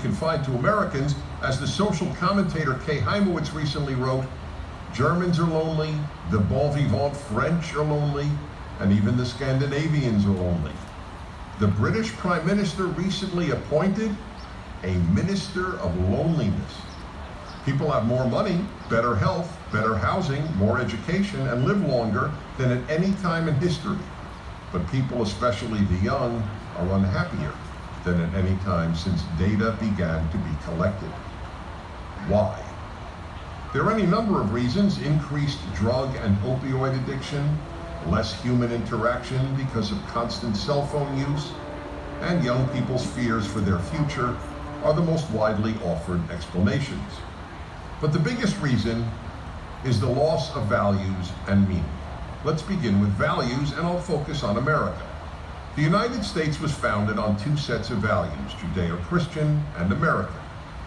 confined to Americans. As the social commentator Kay Heimowitz recently wrote, Germans are lonely, the bon vivant French are lonely, and even the Scandinavians are lonely. The British Prime Minister recently appointed a Minister of Loneliness. People have more money, better health, better housing, more education, and live longer than at any time in history. But people, especially the young, are unhappier than at any time since data began to be collected. Why? There are any number of reasons: increased drug and opioid addiction, less human interaction because of constant cell phone use, and young people's fears for their future are the most widely offered explanations. But the biggest reason is the loss of values and meaning. Let's begin with values, and I'll focus on America. The United States was founded on two sets of values, Judeo-Christian and American.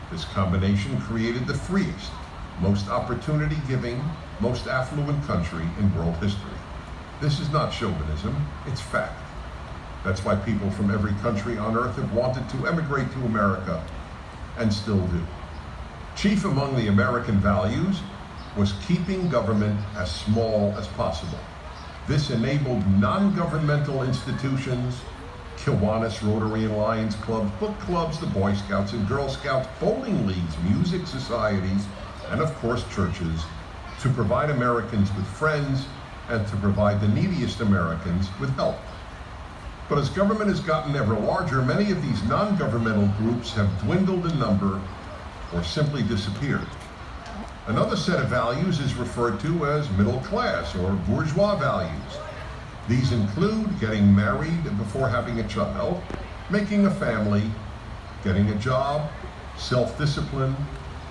This combination created the freest, most opportunity-giving, most affluent country in world history. This is not chauvinism, it's fact. That's why people from every country on earth have wanted to emigrate to America, and still do. Chief among the American values was keeping government as small as possible. This enabled non-governmental institutions, Kiwanis, Rotary and Lions clubs, book clubs, the Boy Scouts and Girl Scouts, bowling leagues, music societies, and of course churches, to provide Americans with friends and to provide the neediest Americans with help. But as government has gotten ever larger, many of these non-governmental groups have dwindled in number or simply disappeared. Another set of values is referred to as middle class or bourgeois values. These include getting married before having a child, making a family, getting a job, self-discipline,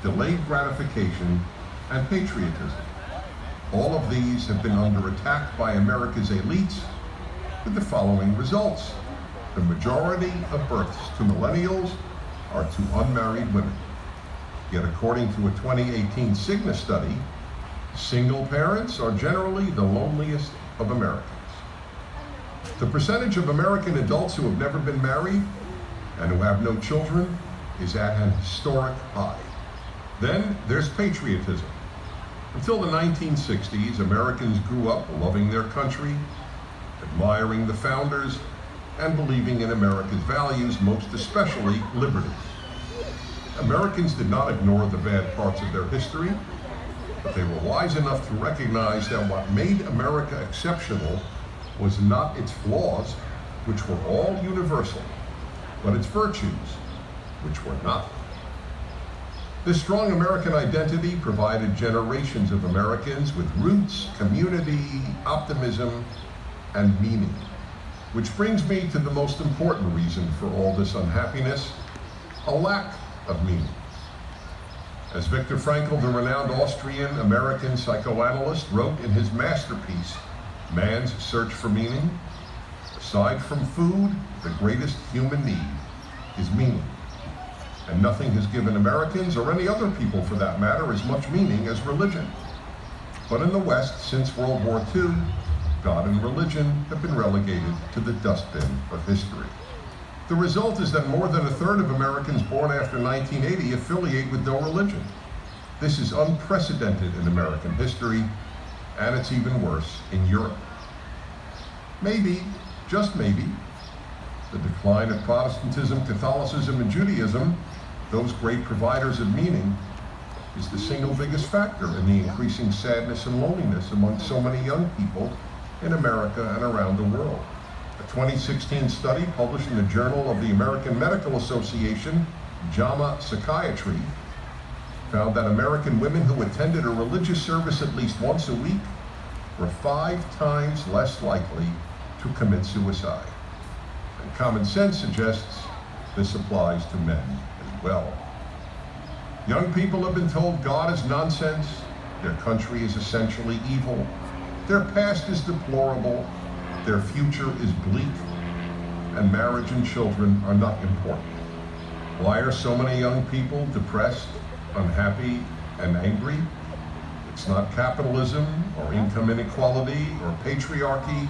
delayed gratification, and patriotism. All of these have been under attack by America's elites with the following results. The majority of births to millennials are to unmarried women. Yet according to a 2018 Cigna study, single parents are generally the loneliest of Americans. The percentage of American adults who have never been married and who have no children is at an historic high. Then there's patriotism. Until the 1960s, Americans grew up loving their country, admiring the founders, and believing in America's values, most especially liberty. Americans did not ignore the bad parts of their history, but they were wise enough to recognize that what made America exceptional was not its flaws, which were all universal, but its virtues, which were not. This strong American identity provided generations of Americans with roots, community, optimism, and meaning. Which brings me to the most important reason for all this unhappiness: a lack of meaning. As Viktor Frankl, the renowned Austrian-American psychoanalyst, wrote in his masterpiece, Man's Search for Meaning, aside from food, the greatest human need is meaning. And nothing has given Americans, or any other people for that matter, as much meaning as religion. But in the West, since World War II, God and religion have been relegated to the dustbin of history. The result is that more than a third of Americans born after 1980 affiliate with no religion. This is unprecedented in American history, and it's even worse in Europe. Maybe, just maybe, the decline of Protestantism, Catholicism, and Judaism, those great providers of meaning, is the single biggest factor in the increasing sadness and loneliness among so many young people in America and around the world. A 2016 study published in the Journal of the American Medical Association, JAMA Psychiatry, found that American women who attended a religious service at least once a week were 5 times less likely to commit suicide. And common sense suggests this applies to men as well. Young people have been told God is nonsense, their country is essentially evil, their past is deplorable, their future is bleak, and marriage and children are not important. Why are so many young people depressed, unhappy, and angry? It's not capitalism, or income inequality, or patriarchy,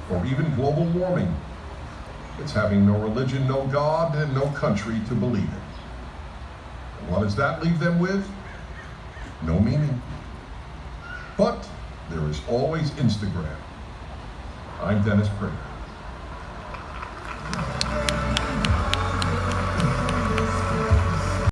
or even global warming. It's having no religion, no God, and no country to believe in. What does that leave them with? No meaning. But there is always Instagram. I'm Dennis Prager.